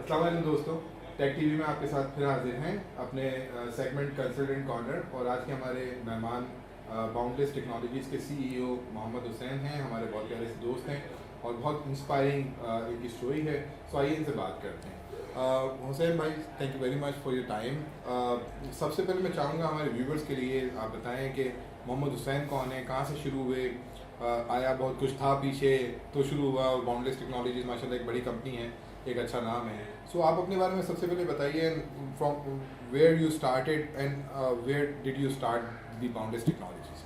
अस्सलाम वालेकुम दोस्तों, टेक टीवी में आपके साथ फिर हाजिर हैं अपने सेगमेंट कंसल्टेंट कॉर्नर। और आज के हमारे मेहमान बाउंडलेस टेक्नोलॉजीज़ के सीईओ मोहम्मद हुसैन हैं। हमारे बहुत प्यारे से दोस्त हैं और बहुत इंस्पायरिंग इनकी स्टोरी है। सो आइए इनसे बात करते हैं। हुसैन भाई, thank you very much for your time. सबसे पहले मैं चाहूँगा हमारे व्यूवर्स के लिए आप बताएं कि मोहम्मद हुसैन कौन है, कहाँ से शुरू हुए, आया बहुत कुछ था पीछे तो शुरू हुआ, और बाउंडलेस टेक्नोलॉजीज माशाल्लाह एक बड़ी कंपनी है, एक अच्छा नाम है। सो आप अपने बारे में सबसे पहले बताइए, from where you started and where did you start the Boundless Technologies.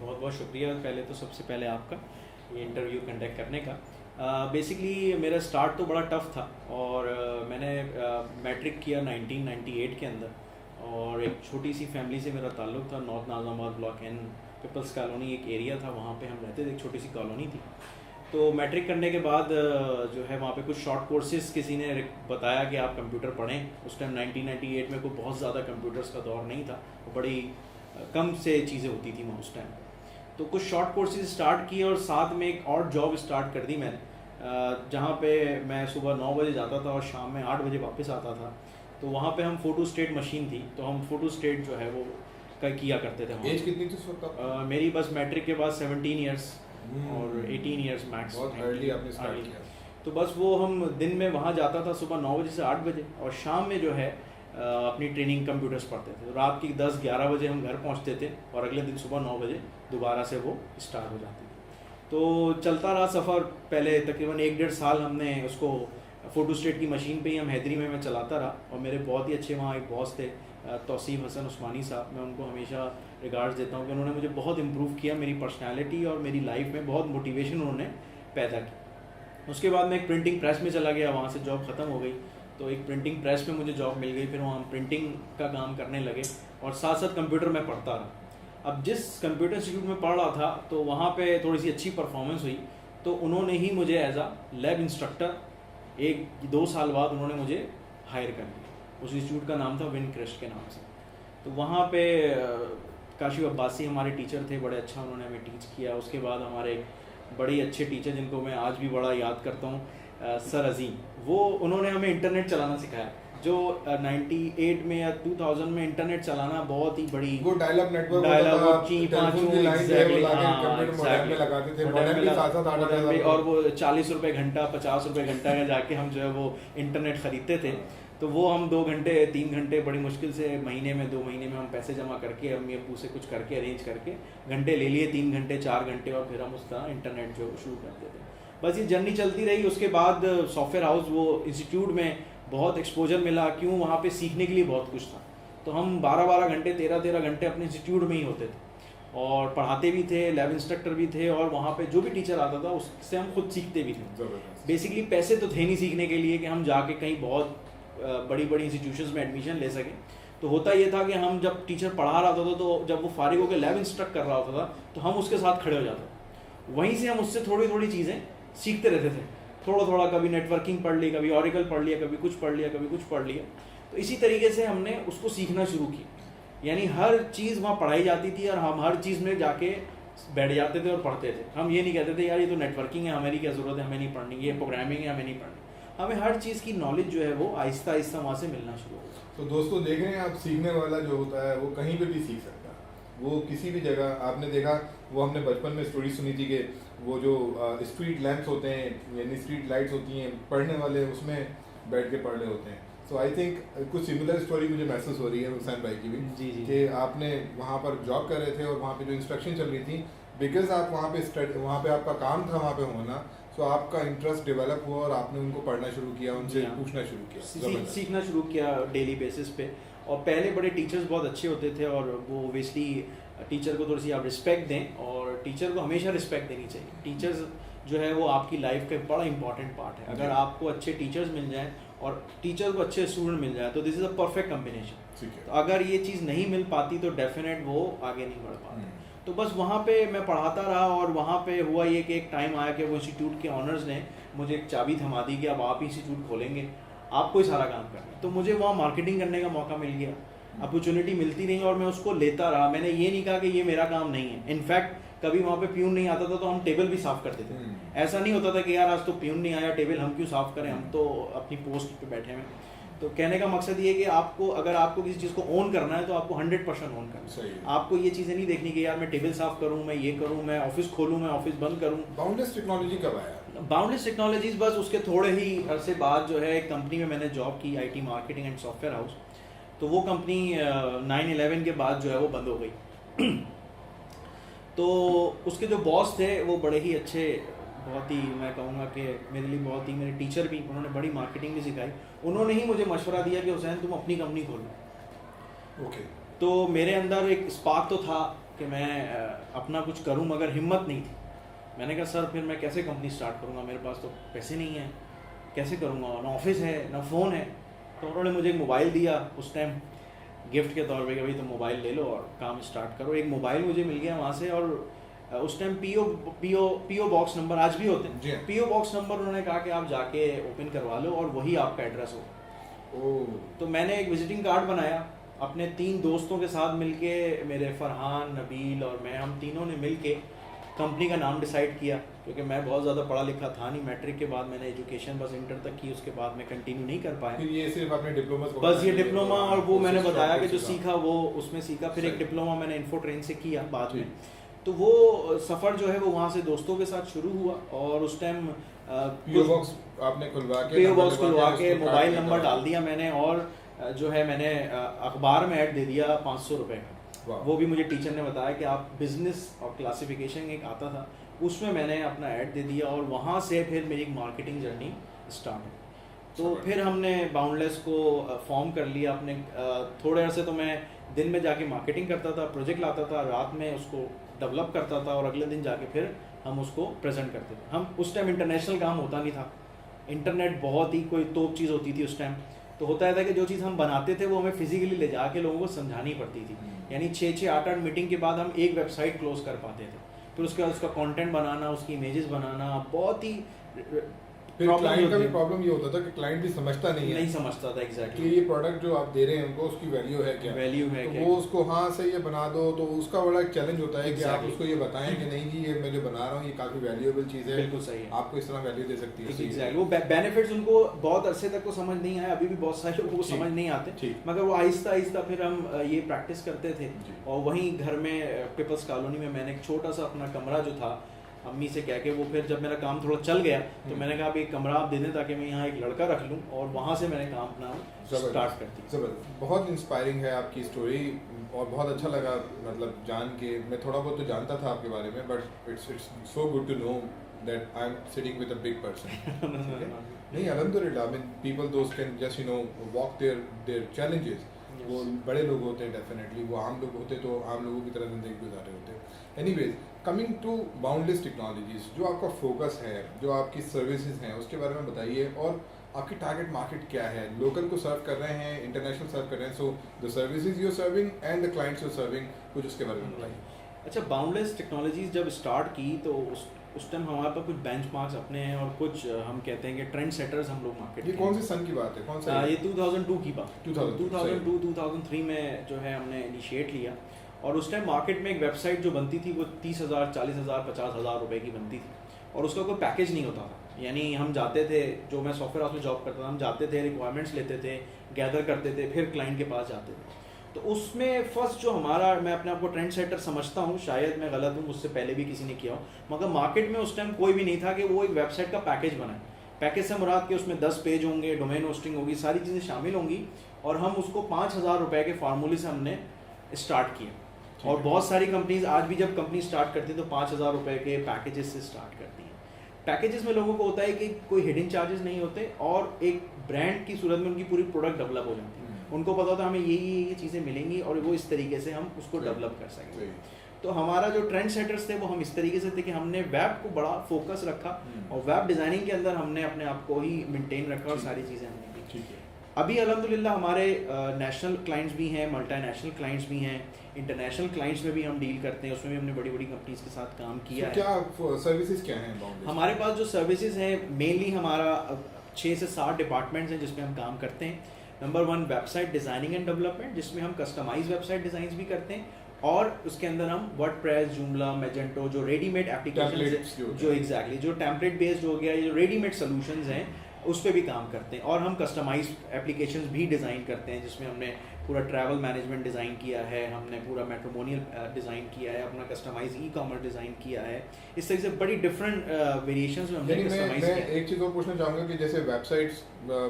बहुत बहुत शुक्रिया पहले तो सबसे पहले आपका ये इंटरव्यू कंडक्ट करने का। बेसिकली मेरा स्टार्ट तो बड़ा टफ था और मैंने मैट्रिक किया 1998 के अंदर, और एक छोटी सी फैमिली से मेरा ताल्लुक़ था। North Nazimabad block N peoples colony एक एरिया था, वहाँ पे हम रहते थे, एक छोटी सी कॉलोनी थी। तो मैट्रिक करने के बाद जो है वहाँ पे कुछ शॉर्ट कोर्सेज किसी ने बताया कि आप कंप्यूटर पढ़ें। उस टाइम 1998 में कोई बहुत ज़्यादा कंप्यूटर्स का दौर नहीं था, बड़ी कम से चीज़ें होती थी वहाँ उस टाइम। तो कुछ शॉर्ट कोर्सेज स्टार्ट किए और साथ में एक और जॉब स्टार्ट कर दी मैंने, जहाँ पे मैं सुबह 9 बजे जाता था और शाम में 8 बजे वापस आता था। तो वहाँ पे हम फोटो स्टेट मशीन थी, तो हम फोटो स्टेट जो है वो किया करते थे। एज कितनी थी उस वक्त? मेरी बस मैट्रिक के बाद 17 ईयर्स और 18 ईयर्स मैक्स। बहुत अर्ली आपने स्टार्ट किया। तो बस वो हम दिन में वहाँ जाता था सुबह 9 बजे से 8 बजे, और शाम में जो है अपनी ट्रेनिंग कंप्यूटर्स पढ़ते थे। तो रात की 10-11 बजे हम घर पहुँचते थे और अगले दिन सुबह 9 बजे दोबारा से वो स्टार्ट हो जाती थी। तो चलता रहा सफ़र। पहले तकरीबन 1-1.5 साल हमने उसको फ़ोटो स्टेट की मशीन पे ही हम हैदरी में मैं चलाता रहा। और मेरे बहुत ही अच्छे वहाँ एक बॉस थे, तौसीफ हसन उस्मानी साहब। मैं उनको हमेशा रिगार्ड्स देता हूँ कि उन्होंने मुझे बहुत इम्प्रूव किया, मेरी पर्सनैलिटी और मेरी लाइफ में बहुत मोटिवेशन उन्होंने पैदा की। उसके बाद मैं एक प्रिंटिंग प्रेस में चला गया, वहाँ से जॉब ख़त्म हो गई तो एक प्रिंटिंग प्रेस में मुझे जॉब मिल गई। फिर वहाँ हम प्रिंटिंग का काम करने लगे और साथ साथ कंप्यूटर में पढ़ता रहा। अब जिस कंप्यूटर इंस्टीट्यूट में पढ़ रहा था तो वहाँ पे थोड़ी सी अच्छी परफॉर्मेंस हुई, तो उन्होंने ही मुझे एज आ लैब इंस्ट्रक्टर 1-2 साल बाद उन्होंने मुझे हायर कर लिया। उस इंस्टीट्यूट का नाम था विनक्रेस्ट के नाम से। तो वहाँ पे काशिफ अब्बासी हमारे टीचर थे, बड़े अच्छा उन्होंने हमें टीच किया। उसके बाद हमारे बड़े अच्छे टीचर जिनको मैं आज भी बड़ा याद करता हूँ, सर अजीम, वो उन्होंने हमें इंटरनेट चलाना सिखाया। जो 98 में या 2000 में इंटरनेट चलाना बहुत ही बड़ी, वो डायल-अप नेटवर्क और वो 40 रुपये घंटा 50 रुपये घंटा का जाके हम जो है वो इंटरनेट ख़रीदते थे। तो वो हम 2 घंटे 3 घंटे बड़ी मुश्किल से महीने में 2 महीने में हम पैसे जमा करके अम्मी अब्बू से कुछ करके अरेंज करके घंटे ले लिए, 3 घंटे 4 घंटे, और फिर हम उसका इंटरनेट जो शुरू करते थे। बस ये जर्नी चलती रही। उसके बाद सॉफ्टवेयर हाउस वो इंस्टीट्यूट में बहुत एक्सपोजर मिला, क्यों वहाँ पे सीखने के लिए बहुत कुछ था। तो हम 12-12 घंटे 13-13 घंटे अपने इंस्टीट्यूट में ही होते थे और पढ़ाते भी थे, लैब इंस्ट्रक्टर भी थे, और वहाँ पे जो भी टीचर आता था उससे हम खुद सीखते भी थे। बेसिकली पैसे तो थे नहीं सीखने के लिए कि हम जाके कहीं बहुत बड़ी बड़ी इंस्टीट्यूशंस में एडमिशन ले सकें। तो होता ये था कि हम जब टीचर पढ़ा रहा होता था तो जब वो फारिग होकर लैब इंस्ट्रक्ट कर रहा होता था तो हम उसके साथ खड़े हो जाते। वहीं से हम उससे थोड़ी थोड़ी चीज़ें सीखते रहते थे, थोड़ा थोड़ा। कभी नेटवर्किंग पढ़ ली, कभी ऑरिकल पढ़ लिया, कभी कुछ पढ़ लिया, कभी कुछ पढ़ लिया। तो इसी तरीके से हमने उसको सीखना शुरू किया। यानी हर चीज़ वहाँ पढ़ाई जाती थी और हम हर चीज़ में जाके बैठ जाते थे और पढ़ते थे। हम ये नहीं कहते थे यार ये तो नेटवर्किंग है, हमें क्या ज़रूरत है, हमें नहीं पढ़नी, ये प्रोग्रामिंग है, हमें नहीं पढ़नी। हमें हर चीज़ की नॉलेज जो है वो आहिस्ता आहिस्ता वहाँ से मिलना शुरू हो। तो दोस्तों देख रहे हैं आप, सीखने वाला जो होता है वो कहीं पे भी सीख सकता है, वो किसी भी जगह। आपने देखा, वो हमने बचपन में स्टोरी सुनी थी कि वो जो स्ट्रीट लैंप्स होते हैं यानी स्ट्रीट लाइट्स होती हैं, पढ़ने वाले उसमें बैठ के पढ़ रहे होते हैं। सो आई थिंक कुछ सिमिलर स्टोरी मुझे महसूस हो रही है हुसैन भाई की भी, जी कि आपने वहाँ पर जॉब कर रहे थे और वहाँ पे जो इंस्ट्रक्शन चल रही थी, बिकॉज आप वहाँ पे आपका काम था वहाँ पे होना, सो आपका इंटरेस्ट डेवलप हुआ और आपने उनको पढ़ना शुरू किया, उनसे पूछना शुरू किया, सीखना शुरू किया डेली बेसिस पे। और पहले बड़े टीचर्स बहुत अच्छे होते थे और वो ओबियसली टीचर को थोड़ी सी आप रिस्पेक्ट दें, और टीचर को हमेशा रिस्पेक्ट देनी चाहिए। टीचर्स जो है वो आपकी लाइफ का बड़ा इंपॉर्टेंट पार्ट है। अगर आपको अच्छे टीचर्स मिल जाएं और टीचर को अच्छे स्टूडेंट मिल जाए तो this is a perfect combination. तो अगर ये चीज़ नहीं मिल पाती तो डेफिनेट वो आगे नहीं बढ़ पाते। तो बस वहाँ पे मैं पढ़ाता रहा और वहाँ पे हुआ ये कि एक टाइम आया कि वो इंस्टीट्यूट के ऑनर्स ने मुझे एक चाबी थमा दी कि अब आप इंस्टीट्यूट खोलेंगे, आपको ही सारा काम करना है। तो मुझे वहाँ मार्केटिंग करने का मौका मिल गया, अपॉर्चुनिटी मिलती रही और मैं उसको लेता रहा। मैंने ये नहीं कहा कि ये मेरा काम नहीं है। इनफैक्ट कभी वहाँ पे प्यून नहीं आता था तो हम टेबल भी साफ करते थे। ऐसा नहीं होता था कि यार आज तो प्यून नहीं आया, टेबल हम क्यों साफ करें, हम तो अपनी पोस्ट पे बैठे हैं। तो कहने का मकसद ये है कि आपको अगर आपको किसी चीज़ को ओन करना है तो आपको 100% ओन करना है। आपको ये चीज़ें नहीं देखनी कि यार मैं टेबल साफ करूँ, मैं ये करूँ, मैं ऑफिस खोलूँ, मैं ऑफिस बंद करूँ। बाउंडलेस टेक्नोलॉजी कब आया? बाउंडलेस टेक्नोलॉजीज बस उसके थोड़े ही अरसे बाद जो है एक कंपनी में मैंने जॉब की, IT marketing and software house. तो वो कंपनी 9/11 के बाद जो है वो बंद हो गई। तो उसके जो बॉस थे वो बड़े ही अच्छे, बहुत ही मैं कहूँगा कि मेरे लिए बहुत ही, मेरे टीचर भी, उन्होंने बड़ी मार्केटिंग भी सिखाई। उन्होंने ही मुझे मशवरा दिया कि हुसैन तुम अपनी कंपनी खोलो। ओके। तो मेरे अंदर एक स्पार्क तो था कि मैं अपना कुछ करूँ, मगर हिम्मत नहीं थी। मैंने कहा सर फिर मैं कैसे कंपनी स्टार्ट करूँगा, मेरे पास तो पैसे नहीं हैं, कैसे करूँगा, ना ऑफिस है ना फ़ोन है। तो उन्होंने मुझे एक मोबाइल दिया उस टाइम गिफ्ट के तौर पे कि भाई तुम मोबाइल ले लो और काम स्टार्ट करो। एक मोबाइल मुझे मिल गया वहाँ से, और उस टाइम पीओ बॉक्स नंबर आज भी होते हैं, पीओ बॉक्स नंबर उन्होंने कहा कि आप जाके ओपन करवा लो और वही आपका एड्रेस हो। तो मैंने एक विजिटिंग कार्ड बनाया अपने 3 दोस्तों के साथ मिलके, मेरे फरहान, नबील और मैं, हम तीनों ने मिलके कंपनी का नाम डिसाइड किया। क्योंकि मैं बहुत ज़्यादा पढ़ा लिखा था नहीं, मैट्रिक के बाद मैंने एजुकेशन बस इंटर तक की, उसके बाद मैं कंटिन्यू नहीं कर पाया। फिर ये सिर्फ आपने डिप्लोमा, बस ये डिप्लोमा, और वो मैंने बताया कि जो सीखा वो उसमें सीखा। फिर एक डिप्लोमा मैंने इन्फोट्रेन से किया बाद में। तो वो सफ़र जो है वो वहाँ से दोस्तों के साथ शुरू हुआ, और उस टाइम पीओ बॉक्स आपने खुलवा के मोबाइल नंबर डाल दिया मैंने, और जो है मैंने अखबार में ऐड दे दिया 500 रुपये का। वो भी मुझे टीचर ने बताया कि आप बिजनेस और क्लासिफिकेशन एक आता था, उसमें मैंने अपना ऐड दे दिया, और वहाँ से फिर मेरी मार्केटिंग जर्नी स्टार्ट हुई। तो फिर हमने बाउंडलेस को फॉर्म कर लिया अपने। थोड़े अरसे तो मैं दिन में जाके मार्केटिंग करता था, प्रोजेक्ट लाता था, रात में उसको डेवलप करता था, और अगले दिन जाके फिर हम उसको प्रेजेंट करते थे। हम उस टाइम इंटरनेशनल काम होता नहीं था, इंटरनेट बहुत ही कोई तोप चीज़ होती थी उस टाइम। तो होता है था कि जो चीज़ हम बनाते थे वो हमें फिजिकली ले जाके लोगों को समझानी पड़ती थी। यानी 6-6, 8-8 मीटिंग के बाद हम एक वेबसाइट क्लोज कर पाते थे। फिर उसके बाद उसका कंटेंट बनाना, उसकी इमेजेस बनाना बहुत ही फिर क्लाइंट का भी प्रॉब्लम ये होता था कि क्लाइंट भी समझता नहीं समझता था एग्जैक्टली कि ये प्रोडक्ट जो आप दे रहे हैं उनको उसकी वैल्यू है क्या, तो वो उसको हाँ सही है बना दो। तो उसका बड़ा एक चैलेंज होता है कि आप उसको ये बताएं कि नहीं जी ये मैं जो बना रहा हूँ ये काफ़ी वैल्यूएबल चीज़ है, बिल्कुल सही है, आपको इस तरह वैल्यू दे सकती है। एग्जैक्टली वो बेनिफिट्स उनको बहुत अरसे तक को समझ नहीं आया, अभी भी बहुत सारे लोगों को समझ नहीं आते, मगर वो आहिस्ता आहिस्ता फिर हम ये प्रैक्टिस करते थे। और वहीं घर में पीपल्स कॉलोनी में मैंने एक छोटा सा अपना कमरा जो था अम्मी से कह के, वो फिर जब मेरा काम थोड़ा चल गया तो मैंने कहा अब एक कमरा आप दे दें ताकि मैं यहाँ एक लड़का रख लूँ, और वहाँ से मैंने काम अपना स्टार्ट कर दिया। ज़बरदस्त, बहुत इंस्पायरिंग है आपकी स्टोरी, और बहुत अच्छा लगा मतलब जान के। मैं थोड़ा बहुत तो जानता था आपके बारे में, but it's so good to know that I am sitting with a big person. नहीं अल्हम्दुलिल्लाह, आई मीन पीपल दोस्त can just you know walk their challenges. वो बड़े लोग होते हैं डेफिनेटली, वो आम लोग होते तो आम लोगों की तरह ज़िंदगी गुजारे होते। Anyways, coming to Boundless Technologies, जो आपका फोकस है, जो आपकी सर्विसेज हैं, उसके बारे में बताइए। और आपकी टारगेट मार्केट क्या है? लोकल को सर्व कर रहे हैं, इंटरनेशनल सर्व कर रहे हैं, so the services you are serving and the clients you are serving, कुछ उसके बारे में बताइए। अच्छा, बाउंडलेस टेक्नोलॉजीज जब स्टार्ट की तो उस टाइम हमारे पास कुछ बेंचमार्क्स अपने हैं, और कुछ हम कहते हैं कि ट्रेंड सेटर्स हम लोग मार्केट। ये कौन से सन की बात है? कौन सा? ये 2002 की बात, 2002-2003 में जो है हमने इनिशिएट लिया। और उस टाइम मार्केट में एक वेबसाइट जो बनती थी वो 30,000, 40,000, 50,000 रुपए की बनती थी, और उसका कोई पैकेज नहीं होता था। यानी हम जाते थे, जो मैं सॉफ्टवेयर हाउस में जॉब करता था, हम जाते थे, रिक्वायरमेंट्स लेते थे, गैदर करते थे, फिर क्लाइंट के पास जाते थे। तो उसमें फर्स्ट जो हमारा, मैं अपने आप को ट्रेंड सेटर समझता हूँ, शायद मैं गलत हूँ, मुझसे पहले भी किसी ने किया हो, मगर मार्केट में उस टाइम कोई भी नहीं था कि वो एक वेबसाइट का पैकेज बनाए। पैकेज से मुराद कि उसमें 10 पेज होंगे, डोमेन होस्टिंग होगी, सारी चीज़ें शामिल होंगी, और हम उसको 5,000 रुपये के फार्मूले से हमने स्टार्ट किया। और बहुत सारी कंपनीज आज भी जब कंपनी स्टार्ट करती है तो 5,000 रुपये के पैकेजेस से स्टार्ट करती हैं। पैकेजेस में लोगों को होता है कि कोई हिडन चार्जेस नहीं होते, और एक ब्रांड की सूरत में उनकी पूरी प्रोडक्ट डेवलप हो जाती है। उनको पता होता है हमें ये चीज़ें मिलेंगी, और वो इस तरीके से हम उसको डेवलप कर सकेंगे। तो हमारा जो ट्रेंड सेटर्स थे वो हम इस तरीके से थे कि हमने वेब को बड़ा फोकस रखा, और वेब डिज़ाइनिंग के अंदर हमने अपने आप को ही मेंटेन रखा, और सारी चीज़ें हमने की। अभी अल्हम्दुलिल्लाह हमारे नेशनल क्लाइंट्स भी हैं, मल्टीनेशनल क्लाइंट्स भी हैं, इंटरनेशनल क्लाइंट्स में भी हम डील करते हैं, उसमें भी हमने बड़ी बड़ी कंपनीज के साथ काम किया है। क्या सर्विसेज क्या हैं हमारे पास? जो सर्विसेज हैं मेनली हमारा 6 से 7 डिपार्टमेंट्स हैं जिसमें हम काम करते हैं। Number 1 website designing and development, जिसमें हम कस्टमाइज वेबसाइट डिज़ाइन भी करते हैं, और उसके अंदर हम वर्डप्रेस, जूमला, मैजेंटो जो रेडीमेड Templates एप्लीकेशन जो एग्जैक्टली जो टेम्पलेट बेस्ड हो गया, जो रेडीमेड सॉल्यूशंस हैं उस पर भी काम करते हैं। और हम कस्टमाइज एप्लीकेशंस भी डिज़ाइन करते हैं, जिसमें हमने पूरा ट्रैवल मैनेजमेंट डिज़ाइन किया है, हमने पूरा मैट्रिमोनियल डिज़ाइन किया है, अपना कस्टमाइज ई कॉमर्स डिज़ाइन किया है। इस तरह से बड़ी डिफरेंट वेरिएशंस में हमने कस्टमाइज किया। मैं एक चीज़ और पूछना चाहूँगा कि जैसे वेबसाइट्स,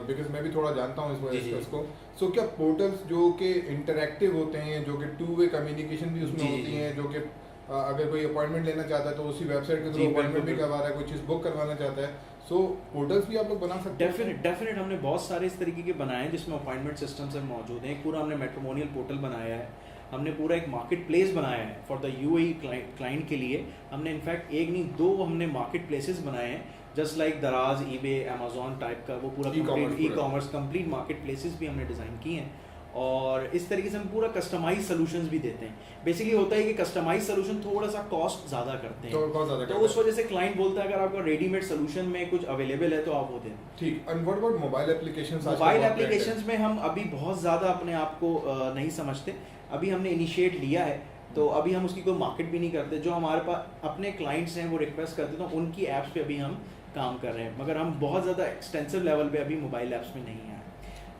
बिकॉज मैं भी थोड़ा जानता हूँ इसको, सो क्या पोर्टल्स जो कि इंटरैक्टिव होते हैं, जो कि टू वे कम्युनिकेशन भी उसमें होती हैं, जो कि अगर कोई अपॉइंटमेंट लेना चाहता है तो उसी वेबसाइट के थ्रू अपॉइंटमेंट भी करवा रहा है, कोई चीज़ बुक करवाना चाहता है, सो पोर्टल्स भी आप लोग बना सकते हैं? डेफिनेट हमने बहुत सारे इस तरीके के बनाए हैं जिसमें अपॉइंटमेंट सिस्टम से मौजूद है। पूरा हमने मैट्रिमोनियल पोर्टल बनाया है, हमने पूरा एक मार्केट प्लेस बनाया है फॉर द यूएई क्लाइंट के लिए। हमने इनफैक्ट एक नहीं दो हमने मार्केट प्लेसेस बनाए हैं, जस्ट लाइक दराज, ईबे, अमेजोन टाइप का वो पूरा e commerce complete market places भी हमने डिज़ाइन किए हैं। और इस तरीके से हम पूरा कस्टमाइज सॉल्यूशंस भी देते हैं। बेसिकली होता है कि कस्टमाइज सॉल्यूशन थोड़ा सा कॉस्ट ज़्यादा करते हैं, तो उस वजह से क्लाइंट बोलता है अगर आपका रेडीमेड सॉल्यूशन में कुछ अवेलेबल है तो आप वो दें। ठीक। And what about mobile applications? Mobile applications में हम अभी बहुत ज़्यादा अपने आप को नहीं समझते, अभी हमने इनिशिएट लिया है, तो अभी हम उसकी कोई मार्केट भी नहीं करते। जो हमारे पास अपने क्लाइंट्स हैं वो रिक्वेस्ट करते हैं तो उनकी ऐप्स पे अभी हम काम कर रहे हैं, मगर हम बहुत ज़्यादा एक्सटेंसिव लेवल पे अभी मोबाइल ऐप्स में नहीं आए।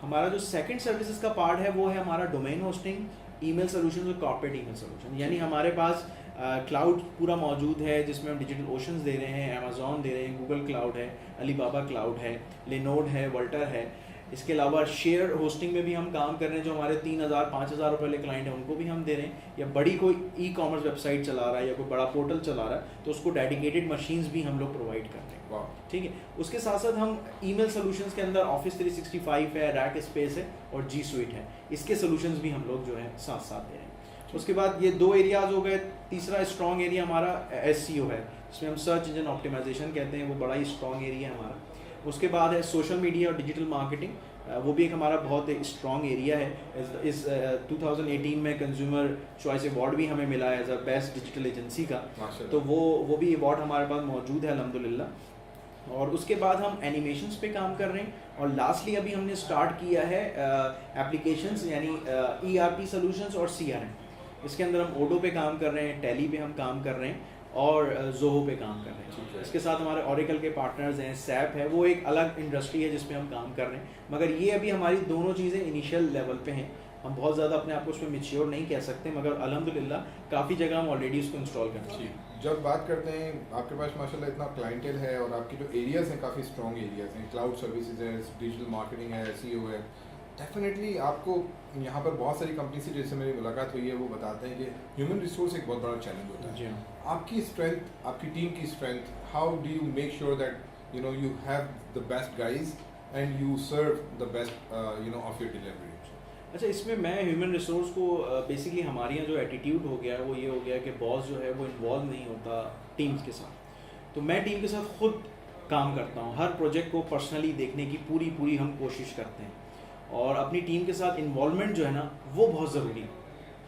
हमारा जो सेकंड सर्विसेज का पार्ट है वो है हमारा डोमेन होस्टिंग, ईमेल सॉल्यूशंस और कॉर्पोरेट ईमेल सॉल्यूशन। यानी हमारे पास क्लाउड पूरा मौजूद है जिसमें हम डिजिटल ओशंस दे रहे हैं, अमेजोन दे रहे हैं, गूगल क्लाउड है, अलीबाबा क्लाउड है, लिनोड है, वल्टर है। इसके अलावा शेयर होस्टिंग में भी हम काम कर रहे हैं, जो हमारे 3,000-5,000 रुपये वाले क्लाइंट हैं उनको भी हम दे रहे हैं, या बड़ी कोई ई कॉमर्स वेबसाइट चला रहा है या कोई बड़ा पोर्टल चला रहा है तो उसको डेडिकेटेड मशीन्स भी हम लोग प्रोवाइड कर रहे हैं। ठीक है। उसके साथ साथ हम ईमेल सॉल्यूशंस के अंदर ऑफिस 365 है, रैक स्पेस है और जी स्वीट है, इसके सॉल्यूशंस भी हम लोग जो है साथ साथ दे रहे हैं। उसके बाद ये 2 एरियाज हो गए। तीसरा स्ट्रॉन्ग एरिया हमारा SEO है, जिसमें हम सर्च इंजन ऑप्टिमाइजेशन कहते हैं, वो बड़ा ही स्ट्रॉन्ग एरिया है हमारा। उसके बाद है सोशल मीडिया और डिजिटल मार्केटिंग, वो भी एक हमारा बहुत स्ट्रॉन्ग एरिया है। इस 2018 में कंज्यूमर चॉइस अवार्ड भी हमें मिला है as a best digital agency का, तो वो भी अवार्ड हमारे पास मौजूद है अल्हम्दुलिल्लाह। और उसके बाद हम एनिमेशंस पे काम कर रहे हैं, और लास्टली अभी हमने स्टार्ट किया है एप्लीकेशंस यानी ERP सॉल्यूशंस और CRM। इसके अंदर हम ओडो पे काम कर रहे हैं, टैली पे हम काम कर रहे हैं और जोहो पे काम कर रहे हैं। इसके साथ हमारे ओरेकल के पार्टनर्स हैं, सैप है, वो एक अलग इंडस्ट्री है जिस पे हम काम कर रहे हैं, मगर ये अभी हमारी दोनों चीज़ें इनिशियल लेवल पे हैं। हम बहुत ज़्यादा अपने आप को उसमें मैच्योर नहीं कह सकते, मगर अल्हम्दुलिल्लाह काफ़ी जगह हम ऑलरेडी उसको इंस्टॉल कर चुके हैं। जब बात करते हैं आपके पास माशाल्लाह इतना क्लाइंटेल है और आपके जो एरियाज़ हैं काफ़ी स्ट्रॉन्ग एरियाज़ हैं, क्लाउड सर्विसेज है, डिजिटल मार्केटिंग है, SEO है, डेफिनेटली आपको यहाँ पर बहुत सारी कंपनी से जिससे मेरी मुलाकात हुई है वो बताते हैं कि ह्यूमन रिसोर्स एक बहुत बड़ा चैलेंज होता है। आपकी स्ट्रेंथ, आपकी टीम की strength, how do you make sure that you have the best guys and you serve the best of your delivery? अच्छा, इसमें मैं ह्यूमन रिसोर्स को बेसिकली हमारे यहाँ जो एटीट्यूड हो गया है वो ये हो गया कि बॉस जो है वो इन्वॉल्व नहीं होता टीम्स के साथ। तो मैं टीम के साथ खुद काम करता हूँ, हर प्रोजेक्ट को पर्सनली देखने की पूरी हम कोशिश करते हैं, और अपनी टीम के साथ इन्वॉल्वमेंट जो है ना वो बहुत ज़रूरी है।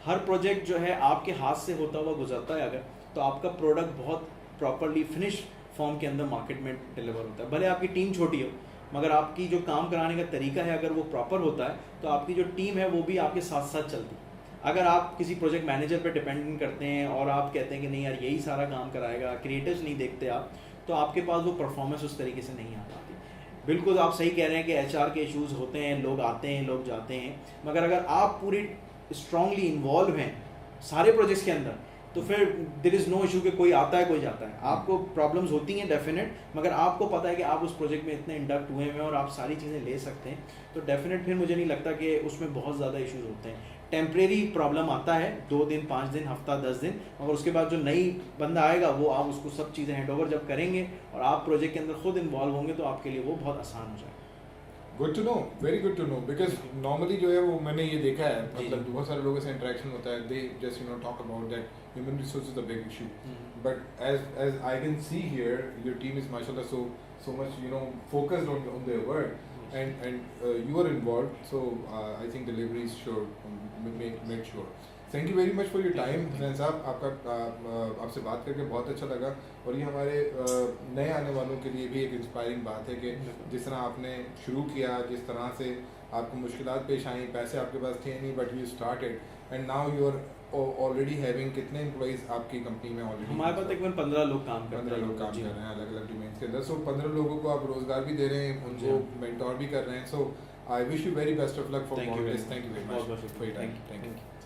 हर प्रोजेक्ट जो है आपके हाथ से होता हुआ गुजरता है अगर, तो आपका प्रोडक्ट बहुत प्रॉपरली फिनिश फॉर्म के अंदर मार्केट में डिलीवर होता है। भले आपकी टीम छोटी हो, मगर आपकी जो काम कराने का तरीका है अगर वो प्रॉपर होता है तो आपकी जो टीम है वो भी आपके साथ साथ चलती है। अगर आप किसी प्रोजेक्ट मैनेजर पे डिपेंडेंट करते हैं और आप कहते हैं कि नहीं यार यही सारा काम कराएगा, क्रिएटिव्स नहीं देखते आप, तो आपके पास वो परफॉर्मेंस उस तरीके से नहीं आ पाती। बिल्कुल आप सही कह रहे हैं कि HR के इश्यूज़ होते हैं, लोग आते हैं लोग जाते हैं, मगर अगर आप पूरी स्ट्रांगली इन्वॉल्व हैं सारे प्रोजेक्ट्स के अंदर तो फिर देयर इज़ नो इशू कि कोई आता है कोई जाता है। आपको प्रॉब्लम्स होती हैं डेफिनेट, मगर आपको पता है कि आप उस प्रोजेक्ट में इतने इंडक्ट हुए हैं और आप सारी चीज़ें ले सकते हैं, तो डेफिनेट फिर मुझे नहीं लगता कि उसमें बहुत ज़्यादा इश्यूज़ होते हैं। टेम्परेरी प्रॉब्लम आता है 2 दिन 5 दिन हफ्ता 10 दिन, और उसके बाद जो नई बंदा आएगा वो आप उसको सब चीज़ें हैंडओवर जब करेंगे और आप प्रोजेक्ट के अंदर खुद इन्वॉल्व होंगे तो आपके लिए वो बहुत आसान हो जाएगा। Good to know, very good to know, because normally जो है वो मैंने ये देखा है, मतलब बहुत सारे लोगों से इंटरेक्शन होता है, they just talk about that human resource is a big issue, but as I can see here your team is माशाल्लाह so much focused on their work and you are involved, so I think delivery is sure, made sure. Thank you very much for your time Hussain साहब, आपसे बात करके बहुत अच्छा लगा, और ये हमारे नए आने वालों के लिए भी एक इंस्पायरिंग बात है कि जिस तरह आपने शुरू किया, जिस तरह से आपको मुश्किलात पेश आई, पैसे आपके पास थे नहीं but you started and now you are already having कितने एम्प्लॉइज आपकी कंपनी में ऑलरेडी? हमारे पास तकरीबन 15 लोग काम करते हैं। 15 लोग काम जी। कर रहे हैं अलग अलग डोमेन्स के अंदर। सो 15 लोगों को आप रोजगार भी दे रहे हैं, जी। उनको मेंटोर भी कर रहे हैं। So I wish you very best of luck for Thank you all very this. much. Thank you very बहुत बहुत मच शुक्रिया। For your time. Thank you. Thank you.